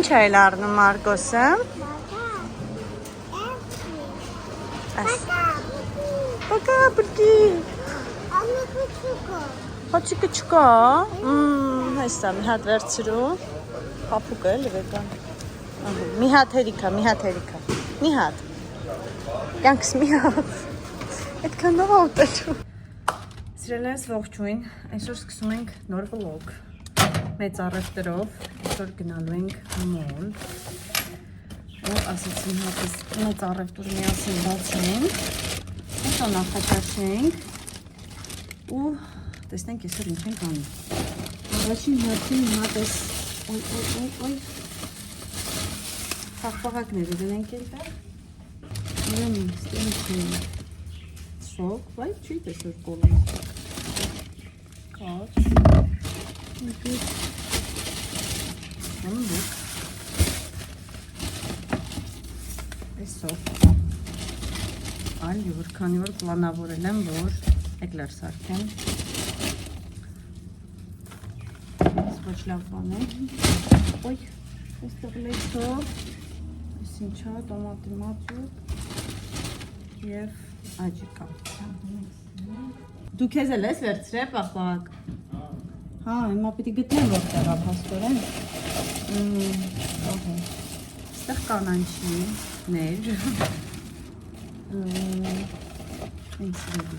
Ինչ է լառնում Մարկոսը։ Պակա բրկի։ Հաչիկը չկա։ Հեսա մի հատ վերցրու։ Հապուկ է էլի վեկան։ Մի հատ հերիքա։ Մի հատ։ Կյանքս մի հատ։ Այդքան նով ուտելու։ Սիրելիներս ողջույն, այսօր սկսում ենք նոր վլոգ։ Մեծ առևտրով, այսօր գնալու ենք մոլ։ Ու ասեցին հատես մեծ առևտուր միասին բացենք։ Հետո նախաճաշենք ու տեսնենք այսօր ինչ ենք անում։ Առաջին հերթին հատես օй խաղաղակները դնենք այդտեղ։ Ուրեմն ստենք շոկ, բայց չի տեսոր կոլում։ Կաց։ Նկուտ։ Ամբուկ։ Այսով։ Այլ յուր, քանի որ պլանավորել եմ, որ էկլեր սարքեմ։ Ոչ լավ բան է։ Ոյ, այստեղ լեքով, այս ինչա, տոմատի մածուկ և աջիկա։ Դու քեզ էլ ես վերցրե պախվակ։ Հա, հիմա պիտի գտնեմ որտեղ ապաստորեն։ Այստեղ կանանչի ներ։ Ինձ սրեդի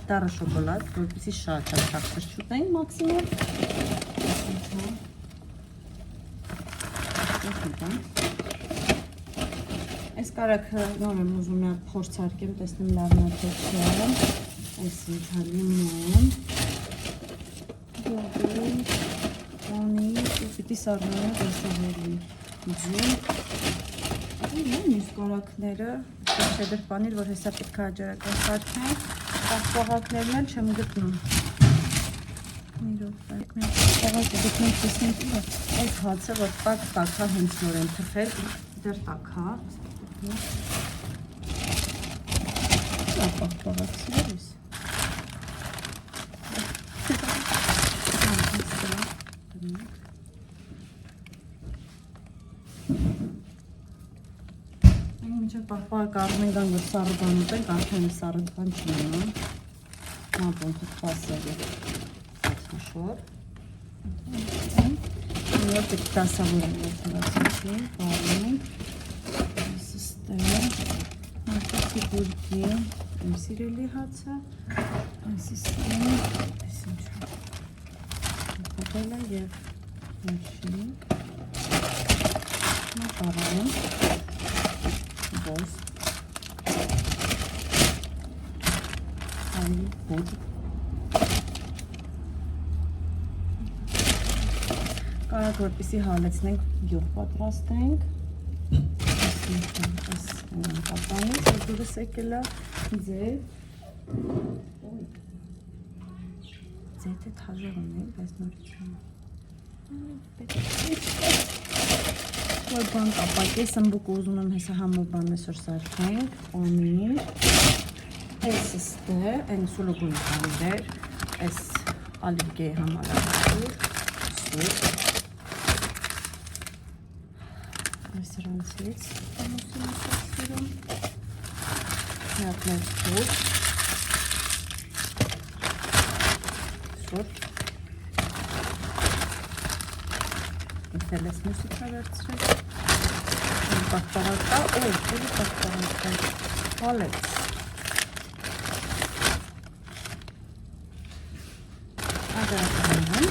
դարը շոկոլադ, որպեսի շատ չուտենք մաքսիմում։ Այս կարաքը նոր եմ ուզում նա փորձարկեմ, տեսնեմ լավն է թեքսը, այս ինչա լիմոն, յոգուրտ, անի, ու պիտի սառնանը դեսավերի ձին։ Մյուս կարակները, շեդր պանիր, որ հեսա պետք է աջարական սարքենք, պաղպաղակներն էլ չեմ գտնում։ Պաղպաղակը գտնենք տեսնենք ուղը, այս հացը, որ տակ-տակա հենց նոր են թխել, դեր տակա, պաղպաղակ սիրել ես։ Մինչև պաղպաղակ առնենք գան, որ սառը բան ուտենք, արդեն սառը բան չի նման։ Մապոն թխպասել է հաշոր։ Նոր պետք դասավոր եմ երթրացիքի, բարնենք, սստեղ, մարտակի բուրգի, իմ սիրելի հացը, այսիստեղ, այս ինչու, հոտել է և ներշինք, նապարարենք, բոս, այլ բուդ, կարակ որպիսի հալեցնենք գյուղ պատրաստենք, այս կապանից, որտուրս եկել է ձև, ձեթ էտ հաժող ունեի, բայց նորից չունի, որ բան կապակ է, սմբուկ ուզում եմ հեսա համով բան այսօր սարքենք, պանիր, այս ստեղ, այն սուլոգույն պանիրեր, այս ալիգեի համարակուր, սուր, այս սրանցից ամուսին սասիրում, հատներ սուր, սուր, Ήθελες μουσικά վերցրել, պաղպաղակա, օй, էլի պաղպաղակա, հալեց, ագարականում,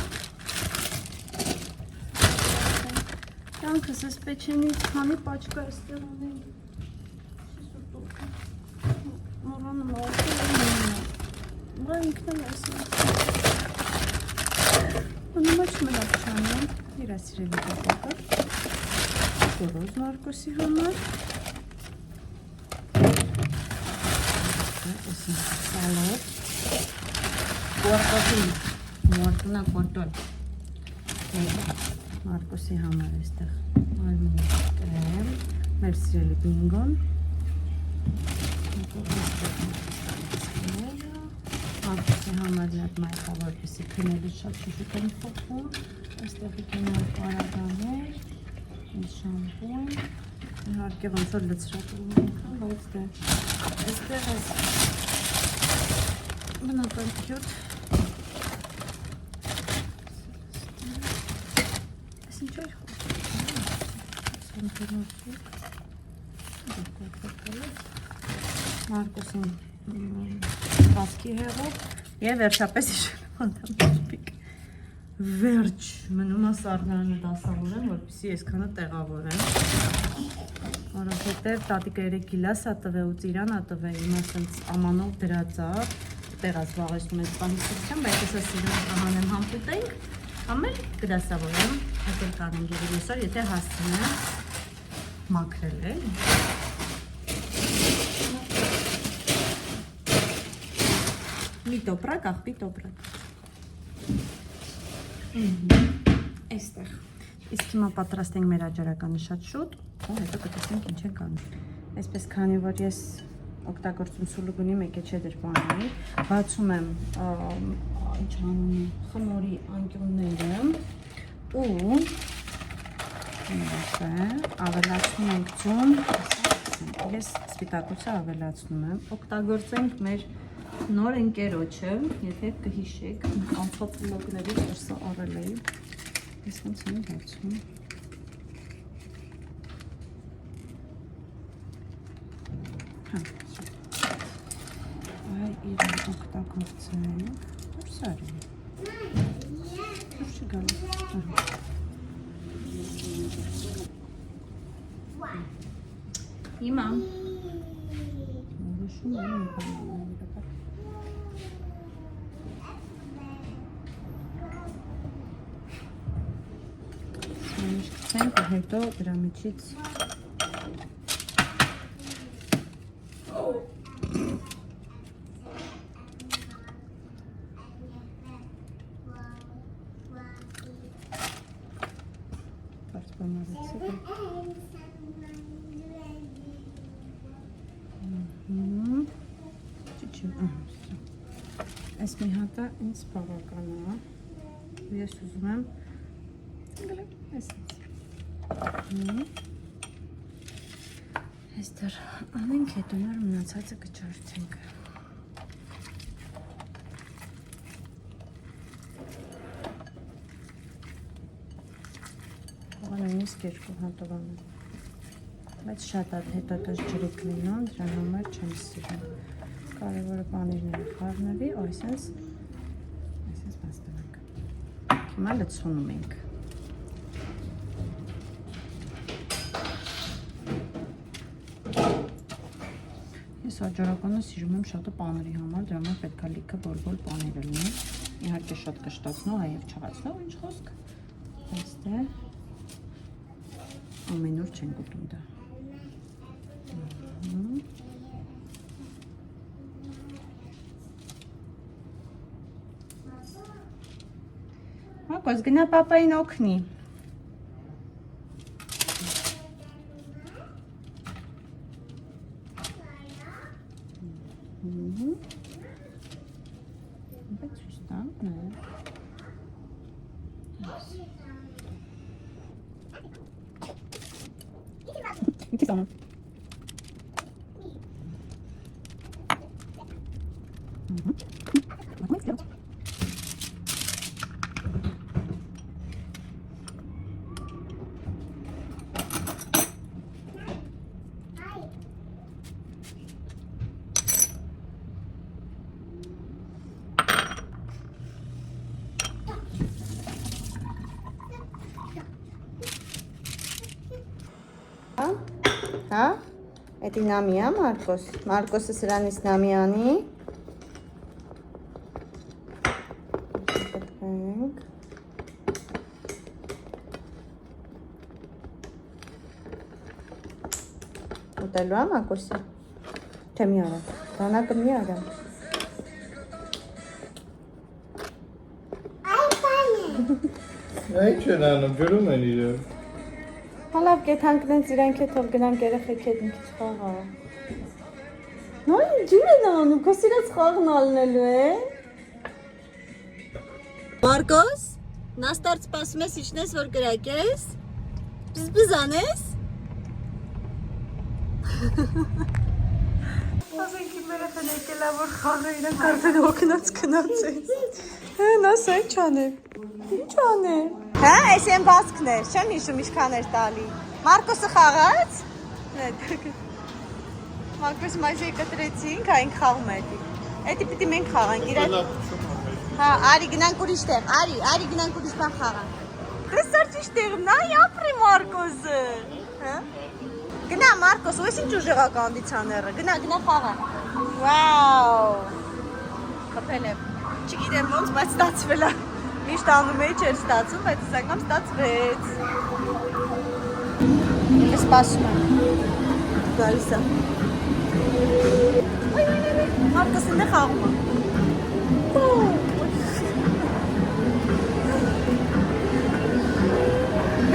կյանքս ես պեչենից քանի պաչկա էստեղ ունեն, մորանում ուրա ինքնեմ այսմ, նմաչ մնակ չանեմ, իրա սիրելի պապակը, գորոզ Մարկոսի համար, սալոտ, կորտոտին, մորտնա կորտոտ, Մարկոսի համար էստեղ, այլմունի կրեմ, մեր սիրելի բինգոն, Մարկոսի համար մի հատ մայքա, որպեսզի քնելը շատ շուտ են փոխվում։ Այստեղ կգնան պարագաներ, շամպուն, իհարկե ոնց որ լցրատում ենք, բայց դե այստեղ է բնական քյութ։ Այս ինչ է Մարկոսին վասկի հեղով և վերջապես իշպիկ վերջ մնում ասարնարանը դասավորեմ, որպեսի այսքանը տեղավորեմ, որովհետև տատիկը 3 գիլաս ատվե ու ծիրան ատվե իմա սենց ամանով դրածա տեղաց վաղեսում ես պանիսության, բայց ես ասիրում ահանեմ համպուտենք, ամեր կդասավորեմ, հատել կանենք և եսար, եթե հասցնեմ մաքրել է։ Մի տոպրակ, աղբի տոպրակ։ Այստեղ։ Իսկ հիմա պատրաստենք մեր աջարականը շատ շուտ, ու հետո կտեսնենք ինչ ենք անում։ Այսպես քանի որ ես օգտագործում սուլուգունի մեկ է չեդր բանի, բացում եմ ինչ անում խմորի անկյունները ու ավելացնում ենք ձուն, ես սպիտակուցը ավելացնում եմ, օգտագործենք մեր նոր ընկերոջը, եթե կհիշեք, անցապլոգներից որսա առել էի, ես ոնց եմ բացում։ Այ իրեն օգտագործել, որս արի, որ չգալի, Հիմա Ուշում եմ Սանիշկցենք ու հետո դրա միջից Այս մի հատը ինձ բավական է, ես ուզում եմ Այստեղ անենք հետո նոր մնացածը կճարդենք Հողանեմ իսկ երկու հատովանը բայց շատ հետո տոս ջրիկ լինում, դրան համար չեմ սիրում կարևորը պանիրները խառնվի, այսպես բաստանանք Հիմա լցոնում ենք Ես աջարականը սիրում եմ շատը պաների համար, դրա համար պետք է լիքը բորբոլ պաները լինի իհարկե շատ կշտացնող է և չաղացնող, ինչ խոսք այստեղ ամեն օր չենք ուտում դա Մակոս գնա պապային օգնի Բայց ուշ տանք նայ Ինչ տանում Հա, էդի նամի է Մարկոս, Մարկոսը սրանից նամի անի Ուտելու է Մարկոսը, թե մի արա, դանակը մի արա Ինչ են անում, ջրում են իրար Հալավ կետ հանգնենց իրանք է թող գնանք երեխեք հետ մի քիչ խաղա Նոյ ջուր են անում, քո սիրած խաղն ալնելու է Մարկոս, նաստարդ սպասում ես իջնես, որ կրակես, բզբզանես։ Ասենք իմ երեխան եկել է, որ խաղը իրան կարդեն հոգնած կնած է։ Հեն, ասա, ինչ անեմ։ Ինչ անեմ։ Հա, այս են բասկներ, չեմ հիշում ինչքան էր տալի։ Մարկոսը խաղաց։ Մարկոսը մայզի կտրեցինք, այն խաղում է դի։ Էդի պիտի մենք խաղանք, իրան։ Հա, արի գնանք ուրիշ տեղ, արի գնանք ուրիշ բան խաղանք։ Դες սարդ իշ տեղում, նա ապրի Մարկոսը։ Հա։ Գնա Մարկոս, ու ես ինչ ուժեղ ականդիցաները, գնա խաղանք։ Վաու։ Խփել եմ։ Չգիտեմ ոնց, բայց ստացվել է։ Միշտ անում էի, չէր ստացում, բայց այս անգամ ստացվեց։ Ես սպասում եմ։ Գալիս է։ Մարկոս ինձ խաղում է։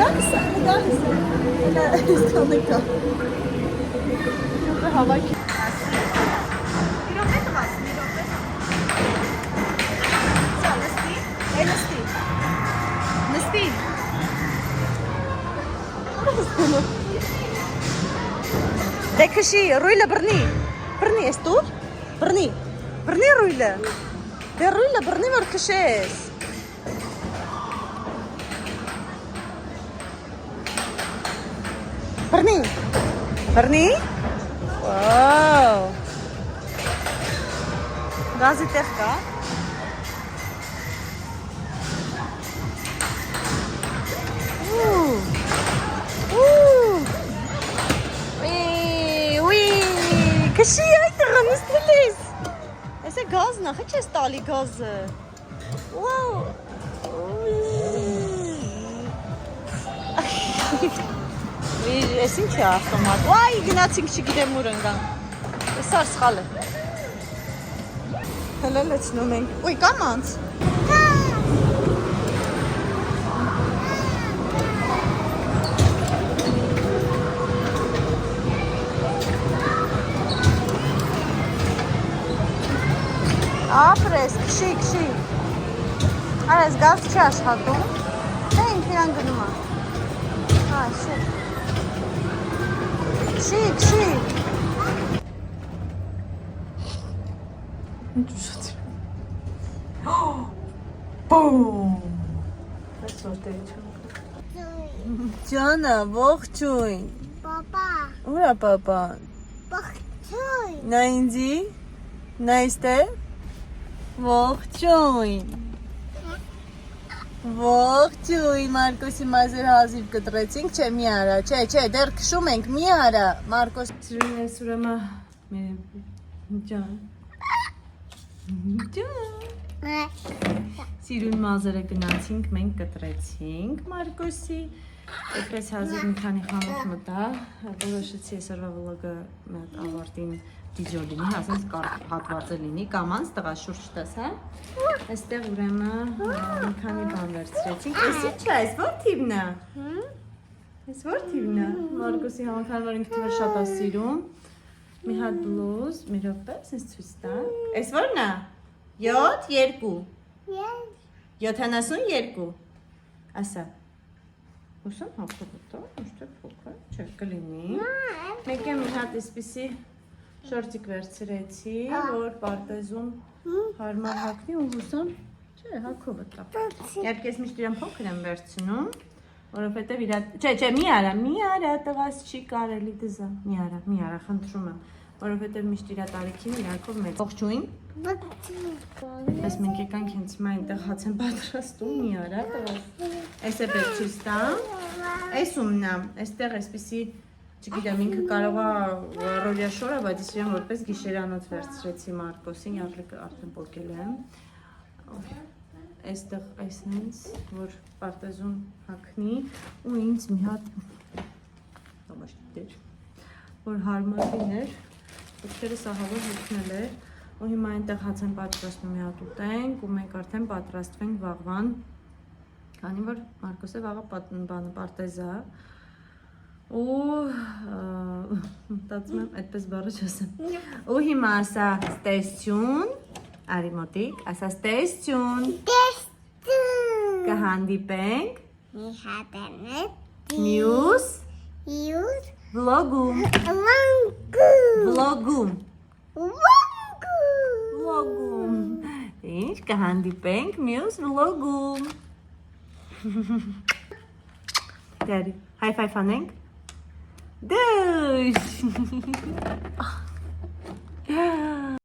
Գալիս է։ Դա իսկան է կա։ Իրոք է հավաքի։ Իրոք է տղաս, իրոք է։ Սա, նստի, նստի։ Դե քշի, ռույլը բռնի, ես տուր, բռնի ռույլը, դե ռույլը բռնի, որ քշես։ Բռնի, վաու, գազի տեղ կա։ Քշի այդ տղա նստել ես։ Այս է գազն է, խիչ ես տալի գազը։ Վաու։ Ես ինչ է ավտոմատ։ Վայ, գնացինք չգիտեմ ուր ընկանք։ Ես ար սխալ է։ Հելը լեցնում ենք։ Ոյ, կամ անց։ Ապրես, քշի։ Արես գազ չի աշխատում։ Թե ինք իրան գնում է։ Հա, շուտ։ Քշի։ Ինչ ուշացի։ Բոմ։ Այս որտեղի չեմ։ Ջանա, ողջույն։ Պապա։ Ուր է պապան։ Ողջույն։ Նա ինձի։ Նա իստե։ Ողջույն, Մարկոսի մազեր հազիվ կտրեցինք, չէ, մի արա, չէ, դեռ քշում ենք, մի արա, Մարկոս։ Սիրուն ես ուրեմը, Սիրուն մազերը գնացինք, մենք կտրեցինք Մարկոսի, այդպես հազիվ մի քանի խանութ մտա, որոշեցի այսօրվա վլոգը մեկ ավարտին վիդեո լինի, ասենց հատված է լինի, կամանց տղա շուրջ տես, հա? Այստեղ ուրեմն մի քանի բան վերցրեցինք, այս ինչ է, այս որ թիվն է? Այս որ թիվն է? Մարկոսի համակար, որ ինքը թվեր շատ է սիրում, մի հատ բլուզ, մի րոպե, ասենց ցույց տա, այս որն է? 72, ասա, ուսում հապտոտո, ուշտեղ փոքր, չէ, կլինի, մեկ է մի հատ իսպիսի շորտիկ վերցրեցի, որ պարտեզում հարմար հակնի ու հուսամ, չէ, հակովը տա։ Երբ ես միշտ իրան փոքր եմ վերցնում, որովհետև իրա, չէ, մի արա, տղաս չի կարելի դզա, մի արա, խնդրում եմ, որովհետև միշտ իրա տարիքին իրանքով մեծ։ Ողջույն։ Այս մենք եկանք հենց հիմա այնտեղ հաց են պատրաստում, մի արա, տղաս։ Այս է պետք ցույց տամ, այս ումն է, այստեղ այսպիսի չգիտեմ, ինքը կարող է ռոլյա շորը, բայց ես իրեն որպես գիշերանոց վերցրեցի Մարկոսին, յարլիկը արդեն պոկել եմ։ Այստեղ այսնից, որ պարտեզում հակնի ու ինձ մի հատ որ հարմար լիներ, ոտքերս ահավոր հոգնել էր ու հիմա այնտեղ հաց են պատրաստում մի հատ ուտենք ու մենք արդեն պատրաստվենք վաղվան, քանի որ Մարկոսը վաղը պարտեզ է ու մտածում եմ այդպես բառը չասեմ ու հիմա ասա ստեսություն արի մոտիկ ասա ստեսություն Կհանդիպենք Մի հատանետ մյուս յուր վլոգում։ լանգու Վլոգում։ լանգու Վլոգում։ Ինչ կհանդիպենք մյուս վլոգում։ Դերի, հայ-ֆայվ անենք։ Դուշ։